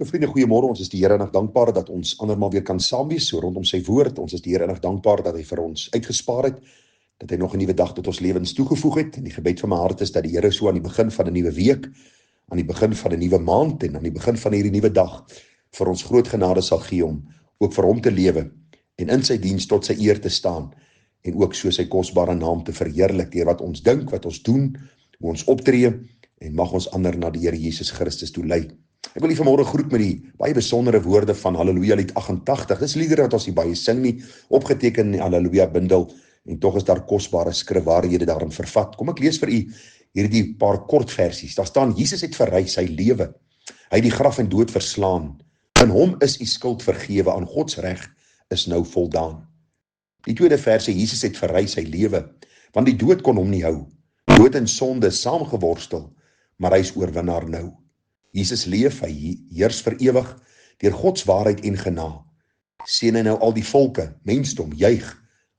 Vriende, goeiemôre. Ons is die Here erg dankbaar dat ons andermal weer kan saam wees so rondom sy woord. Ons is die Here erg dankbaar dat hy vir ons uitgespaar het, dat hy nog 'n nuwe dag tot ons lewens toegevoeg het. En die gebed van my hart is dat die Here so aan die begin van 'n nuwe week, aan die begin van 'n nuwe maand en aan die begin van hierdie nuwe dag vir ons groot genade sal gee om ook vir hom te lewe en in sy diens tot sy eer te staan en ook so sy kosbare naam te verheerlik deur wat ons dink, wat ons doen, hoe ons optree en mag ons ander na die Here Jesus Christus toe lei. Ek wil u vanmôre groet met die baie besondere woorde van Halleluja lied 88. Dis liedere wat ons nie baie sing nie, opgeteken in die Halleluja bundel, en tog is daar kosbare skrifwaarhede daarin vervat. Kom ek lees vir u hierdie paar kort versies. Daar staan: Jesus het verrys sy lewe. Hy het die graf en dood verslaan. In hom is u skuld vergewe, aan Gods reg is nou voldaan. Die tweede vers sê: Jesus het verrys sy lewe, want die dood kon hom nie hou. Dood en sonde saamgeworstel, maar hy is oorwinnaar nou. Jesus leef, hy heers vir ewig, deur Gods waarheid en genade. Seën hy nou al die volke, mensdom, juig,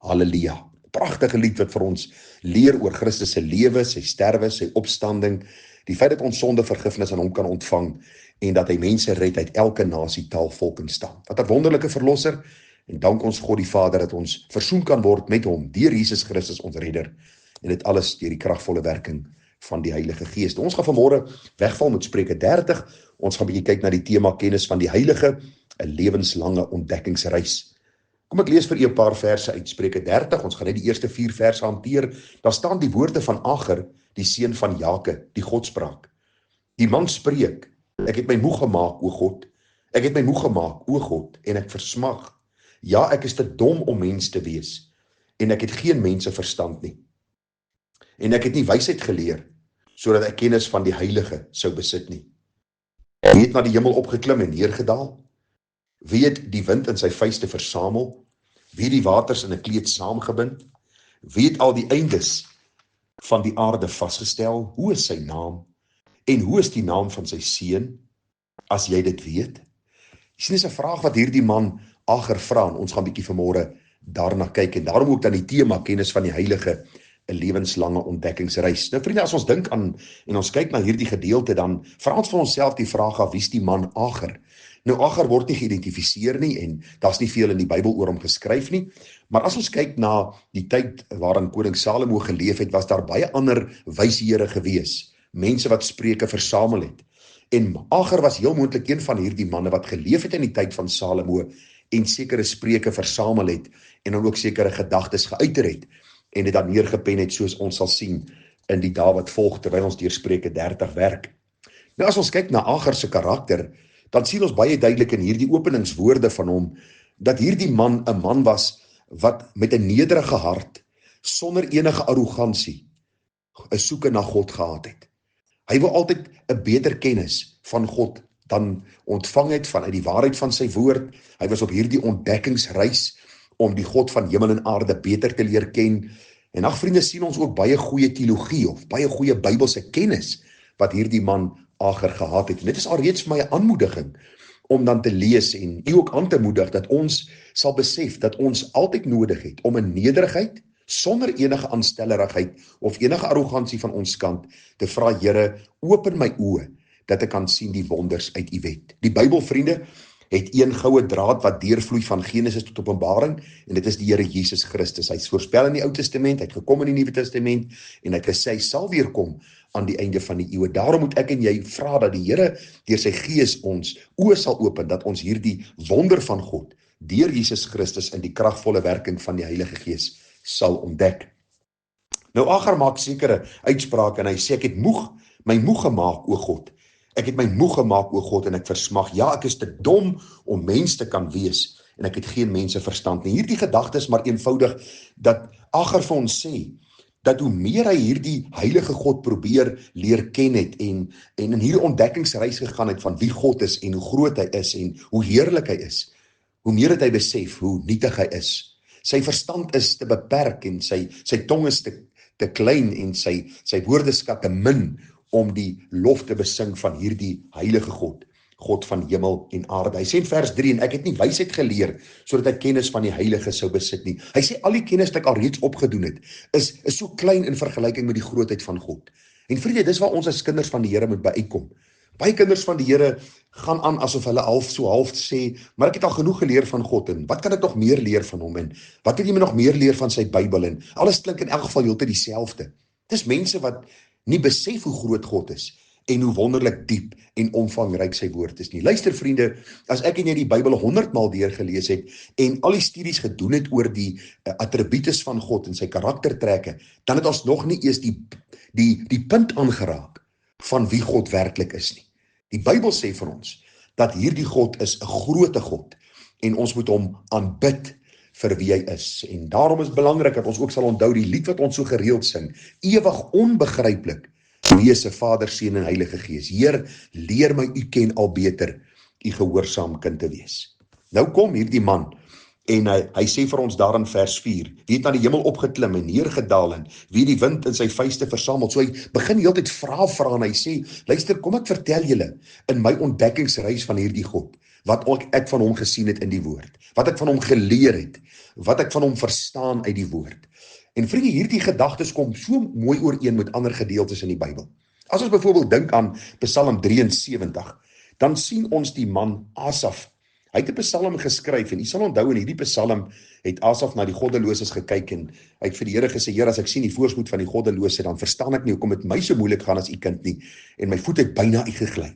halleluja. Pragtige lied wat vir ons leer oor Christus se lewe, sy sterwe, sy opstanding, die feit dat ons sonde vergifnis aan hom kan ontvang, en dat hy mense red uit elke nasie, taal, volk en stam. Wat 'n wonderlike verlosser, en dank ons God die Vader dat ons versoen kan word met hom, deur Jesus Christus ons redder, en dit alles deur die kragvolle werking van die Heilige Gees. Ons gaan vanmôre wegval met Spreuke 30. Ons gaan 'n bietjie kyk na die tema kennis van die Heilige, 'n lewenslange ontdekkingsreis. Kom ek lees vir u 'n paar verse uit Spreuke 30. Ons gaan net die eerste 4 verse hanteer. Daar staan die woorde van Agar, die seun van Jake, die Godspraak. Die man spreek: Ek het my moeg gemaak, o God. Ek het my moeg gemaak, o God, en ek versmag. Ja, ek is te dom om mens te wees, en ek het geen mense verstand nie. En ek het nie wysheid geleer, sodat ek kennis van die Heilige sou besit nie. Wie het na die hemel opgeklim en neergedaal? Wie het die wind in sy vuiste versamel? Wie het die waters in 'n kleed saamgebind? Wie het al die eindes van die aarde vasgestel? Hoe is sy naam? En hoe is die naam van sy seun? As jy dit weet. Sien, dis 'n vraag wat hierdie man Agar vra, en ons gaan bietjie vanmôre daarna kyk, en daarom ook dan die tema kennis van die Heilige, 'n lewenslange ontdekkingsreis. Nou vriende, as ons dink aan en ons kyk na hierdie gedeelte, dan vra ons vir onsself die vraag af: wie is die man Agar? Nou Agar word nie geïdentifiseer nie, en daar's nie veel in die Bybel oor hom geskryf nie, maar as ons kyk na die tyd waarin koning Salomo geleef het, was daar baie ander wysheere gewees, mense wat spreuke versamel het. En Agar was heel moontlik een van hierdie manne wat geleef het in die tyd van Salomo en sekere spreuke versamel het en dan ook sekere gedagtes geuiter het en dit dan neergepen het, soos ons sal sien in die dae wat volg terwyl ons deur Spreuke 30 werk. Nou as ons kyk na Agar se karakter, dan sien ons baie duidelik in hierdie openingswoorde van hom dat hierdie man 'n man was wat met 'n nederige hart, sonder enige arrogansie, 'n soeke na God gehad het. Hy wou altyd 'n beter kennis van God dan ontvang het vanuit die waarheid van sy woord. Hy was op hierdie ontdekkingsreis om die God van hemel en aarde beter te leer ken. En ag vriende, sien ons ook baie goeie teologie of baie goeie Bybelse kennis wat hierdie man Agar gehad het. En dit is alreeds vir my 'n aanmoediging om dan te lees en u ook aan te moedig dat ons sal besef dat ons altyd nodig het om in nederigheid, sonder enige aanstellerigheid of enige arrogansie van ons kant te vra: Here, open my oë dat ek kan sien die wonders uit u wet. Die Bybel, vriende, het een goue draad wat deurvloei van Genesis tot Openbaring, en dit is die Here Jesus Christus. Hy is voorspel in die Ou Testament, hy het gekom in die Nuwe Testament, en hy het gesê hy sal weer kom aan die einde van die eeue. Daarom moet ek en jy vra dat die Here deur sy Gees ons oë sal open, dat ons hierdie wonder van God deur Jesus Christus in die kragvolle werking van die Heilige Gees sal ontdek. Nou Agar maak sekere uitsprake en hy sê: ek het my moeg gemaak, o God. Ek het my moeg gemaak, o God, en ek versmag. Ja, ek is te dom om mens te kan wees, en ek het geen mense verstand nie. Hierdie gedagte is maar eenvoudig dat Agar vir ons sê dat hoe meer hy hierdie heilige God probeer leer ken het en in hierdie ontdekkingsreis gegaan het van wie God is en hoe groot hy is en hoe heerlik hy is, hoe meer het hy besef hoe nietig hy is. Sy verstand is te beperk en sy tong is te klein en sy woordeskat te min om die lof te besing van hierdie heilige God, God van hemel en aarde. Hy sê in vers 3, en ek het nie wysheid geleer, sodat ek kennis van die heilige sou besit nie. Hy sê al die kennis wat ek al reeds opgedoen het, is so klein in vergelyking met die grootheid van God. En vriende, dis waar ons as kinders van die Here moet bykom. Baie kinders van die Here gaan aan asof hulle half sê, maar ek het al genoeg geleer van God en wat kan ek nog meer leer van hom en wat wil jy my nog meer leer van sy Bybel en alles klink in elk geval heeltyd dieselfde. Dis mense wat nie besef hoe groot God is en hoe wonderlik diep en omvangryk sy woord is nie. Luister vriende, as ek en jy die Bybel 100 maal deurgelees het en al die studies gedoen het oor die attributes van God en sy karaktertrekke, dan het ons nog nie eers die punt aangeraak van wie God werklik is nie. Die Bybel sê vir ons dat hierdie God is 'n groote God en ons moet hom aanbid vir wie hy is. En daarom is belangrik dat ons ook sal onthou die lied wat ons so gereeld sing, ewig onbegryplik, wees 'n Vader, Seun en Heilige Gees. Heer, leer my u ken al beter, u gehoorsaam kind te wees. Nou kom hierdie man en hy sê vir ons daar in vers 4, wie het aan die hemel opgeklim en neergedaal en wie die wind in sy vuiste versamel. So hy begin heeltyd vra en hy sê, luister, kom ek vertel julle in my ontdekkingsreis van hierdie God, wat ek van hom gesien het in die woord, wat ek van hom geleer het, wat ek van hom verstaan uit die woord. En vriende, hierdie gedagtes kom so mooi ooreen met ander gedeeltes in die Bybel. As ons byvoorbeeld dink aan Psalm 73, dan sien ons die man Asaf. Hy het 'n psalm geskryf en u sal onthou in hierdie psalm het Asaf na die goddeloses gekyk en hy het vir die Here gesê, Here, as ek sien die voorspoed van die goddelose, dan verstaan ek nie hoekom dit my so moeilik gaan as u kind nie en my voet het byna uitgegly.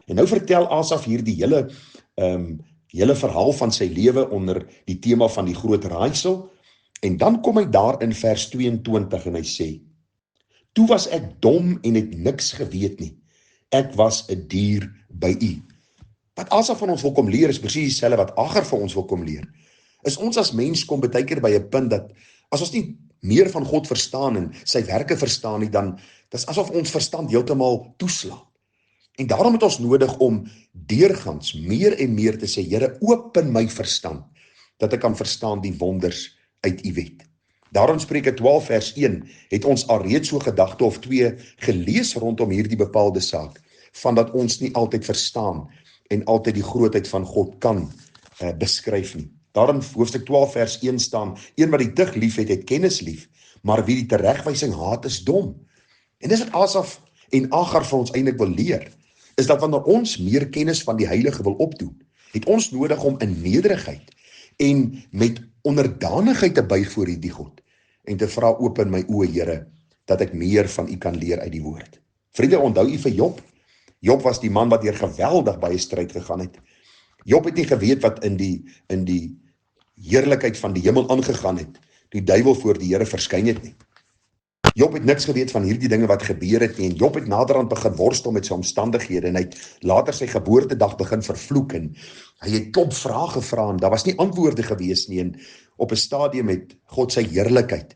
En nou vertel Asaf hier die hele verhaal van sy lewe onder die tema van die groot raaisel. En dan kom hy daar in vers 22 en hy sê, toe was ek dom en het niks geweet nie. Ek was 'n dier by u. Wat Asaf van ons wil kom leer is presies dieselfde wat Agar van ons wil kom leer. Is ons as mens kom baie keer by 'n punt dat as ons nie meer van God verstaan en sy werke verstaan nie, dan dis asof ons verstand heeltemal toeslaan. En daarom het ons nodig om deurgangs meer en meer te sê, Here, open my verstand, dat ek kan verstaan die wonders uit u wet. Daarom Spreuke 12 vers 1 het ons alreeds so gedagte of 2 gelees rondom hierdie bepaalde saak, van dat ons nie altyd verstaan en altyd die grootheid van God kan beskryf nie. Daarin hoofstuk 12 vers 1 staan, een wat die tug lief het, het kennis lief, maar wie die teregwysing haat is dom. En dis wat Asaf en Agar vir ons eintlik wil leer, is dat wanneer ons meer kennis van die Heilige wil opdoen, het ons nodig om in nederigheid en met onderdanigheid te buig voor hierdie God en te vra, open my oë, Here, dat ek meer van u kan leer uit die woord. Vriende, onthou u vir Job? Job was die man wat deur geweldig baie stryd gegaan het. Job het nie geweet wat in die heerlikheid van die hemel aangegaan het, toe die duiwel voor die Here verskyn het nie. Job het niks geweet van hierdie dinge wat gebeur het nie, en Job het naderhand begin worstel met sy omstandighede, en hy het later sy geboortedag begin vervloek, en hy het klomp vrae gevra, en daar was nie antwoorde gewees nie, en op 'n stadium het God sy heerlikheid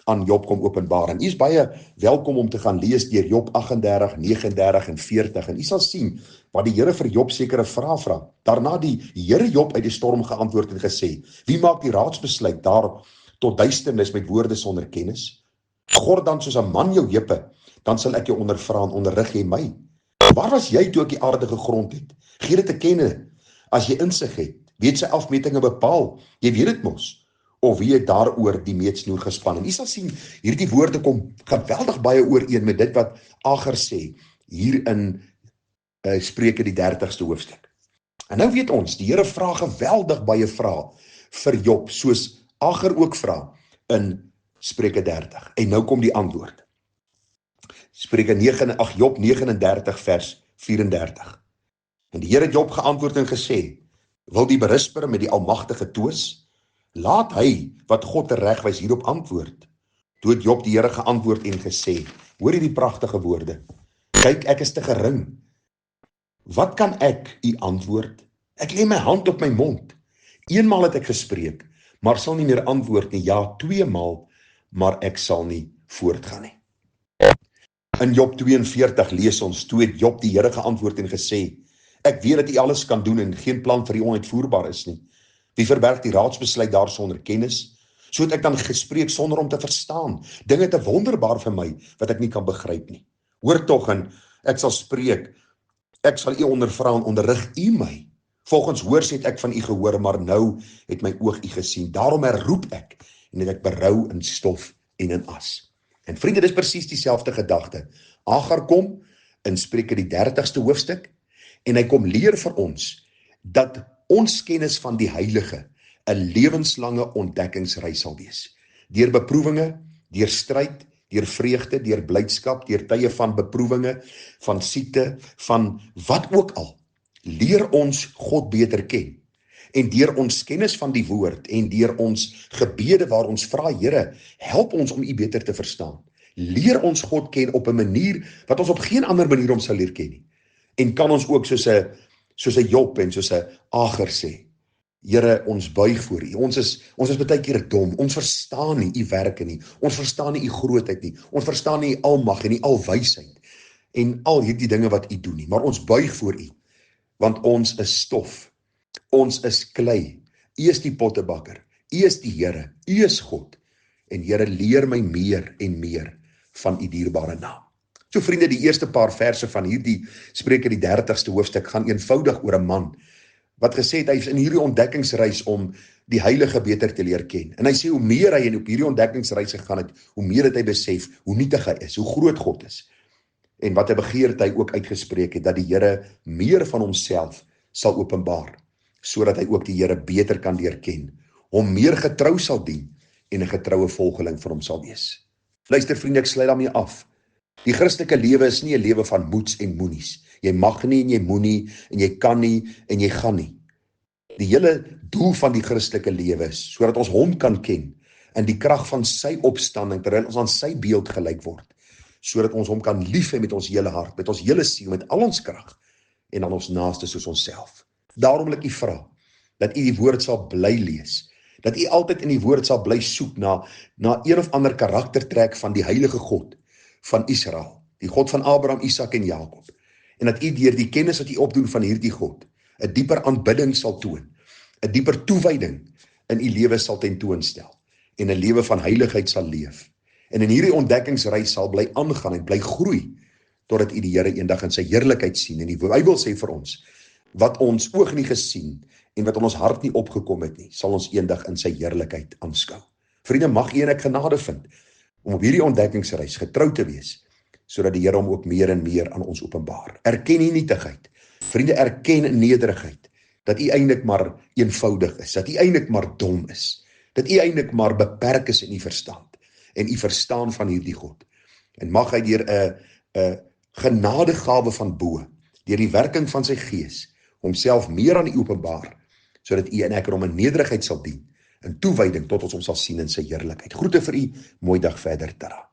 aan Job kom openbaar, en u is baie welkom om te gaan lees deur Job 38, 39 en 40, en u sal sien wat die Here vir Job sekere vrae vra. Daarna die Here Job uit die storm geantwoord en gesê, wie maak die raadsbesluit daar tot duisternis met woorde sonder kennis? Gord dan soos 'n man jou heupe, dan sal ek jou ondervra en onderrig jy my. Waar was jy toe ek die aarde gegrond het? Gee dit te kenne, as jy insig het, wie het sy afmetinge bepaal? Jy weet dit mos, of wie het daaroor die meetsnoer gespan? En jy sal sien, hierdie woorde kom geweldig baie ooreen met dit wat Agar sê, hier in Spreuke die 30ste hoofstuk. En nou weet ons, die Here vra geweldig baie vrae vir Job, soos Agar ook vra in Spreuke 30. En nou kom die antwoord. Job 39 vers 34. En die Here het Job geantwoord en gesê, wil die berisper met die Almagtige twis? Laat hy wat God teregwys hierop antwoord. Toe het Job die Here geantwoord en gesê, hoor hierdie pragtige woorde, kyk, ek is te gering. Wat kan ek u antwoord? Ek lê my hand op my mond. Eenmaal het ek gespreek, maar sal nie meer antwoord nie. Ja, 2 maal, maar ek sal nie voortgaan nie. In Job 42 lees ons, toe het Job die Here geantwoord en gesê, ek weet dat u alles kan doen en geen plan vir u onuitvoerbaar is nie. Wie verberg die raadsbesluit daar sonder kennis? So het ek dan gespreek sonder om te verstaan. Dinge te wonderbaar vir my, wat ek nie kan begryp nie. Hoor tog, en ek sal spreek, ek sal u ondervra en onderrig u my. Volgens hoors het ek van u gehoor, maar nou het my oog u gesien. Daarom herroep ek, en het ek berou in stof en in as. En vriende, dis presies dieselfde gedagte. Agar kom in Spreuke die 30ste hoofstuk, en hy kom leer vir ons, dat ons kennis van die Heilige 'n lewenslange ontdekkingsreis sal wees. Deur beproewinge, deur stryd, deur vreugde, deur blydskap, deur tye van beproewinge, van siekte, van wat ook al, leer ons God beter ken. En deur ons kennis van die woord en deur ons gebede waar ons vra, Here, help ons om U beter te verstaan. Leer ons God ken op 'n manier wat ons op geen ander manier om sal leer ken nie. En kan ons ook soos 'n Job en soos 'n Agar sê, Here, ons buig voor U. Ons is baie keer dom. Ons verstaan nie U werke nie. Ons verstaan nie U grootheid nie. Ons verstaan nie U almag en U alwysheid en al hierdie dinge wat U doen nie. Maar ons buig voor U, want ons is stof. Ons is klei. U is die pottebakker. U is die Here. U is God. En Here, leer my meer en meer van U dierbare naam. So vriende, die eerste paar verse van hierdie Spreuke die 30ste hoofstuk gaan eenvoudig oor 'n man wat gesê het, hy is in hierdie ontdekkingsreis om die Heilige beter te leer ken. En hy sê, hoe meer hy op hierdie ontdekkingsreis gegaan het, hoe meer het hy besef, hoe nietig hy is, hoe groot God is. En wat 'n begeerte hy ook uitgespreek het, dat die Here meer van homself sal openbaar, sodat hy ook die Here beter kan leer ken, hom meer getrou sal dien, en 'n getroue volgeling van hom sal wees. Luister vriende, ek sluit daarmee af. Die Christelike lewe is nie 'n lewe van moets en moenies. Jy mag nie en jy moet nie, en jy kan nie en jy gaan nie. Die hele doel van die Christelike lewe is, sodat ons hom kan ken, in die krag van sy opstanding, terwyl ons aan sy beeld gelyk word, sodat ons hom kan lief hê met ons hele hart, met ons hele siel, met al ons krag, en aan ons naaste soos onsself. Daarom wil ek u vra, dat u die woord sal bly lees, dat u altyd in die woord sal bly soek na een of ander karaktertrek van die heilige God van Israel, die God van Abraham, Isak en Jakob, en dat u deur die kennis wat u opdoen van hierdie God, 'n dieper aanbidding sal toon, 'n dieper toewyding in u lewe sal tentoonstel, en 'n lewe van heiligheid sal leef, en in hierdie ontdekkingsreis sal bly aangaan en bly groei, totdat u die Here eendag in sy heerlikheid sien, en die Bybel sê vir ons, wat ons oog nie gesien, en wat in ons hart nie opgekom het nie, sal ons eendag in sy heerlikheid aanskou. Vriende, mag u en ek genade vind, om op hierdie ontdekkingsreis getrou te wees, sodat die Here hom ook meer en meer aan ons openbaar. Erken die nietigheid. Vriende, erken nederigheid, dat u eintlik maar eenvoudig is, dat u eintlik maar dom is, dat u eintlik maar beperk is in u verstand, en u verstaan van hierdie God. En mag hy deur 'n genadegawe van bo, deur die werking van sy Gees, homself meer aan u openbaar, sodat u en ek hom in nederigheid sal dien, in toewyding tot ons hom sal sien in sy heerlikheid. Groete vir u, mooi dag verder, tada.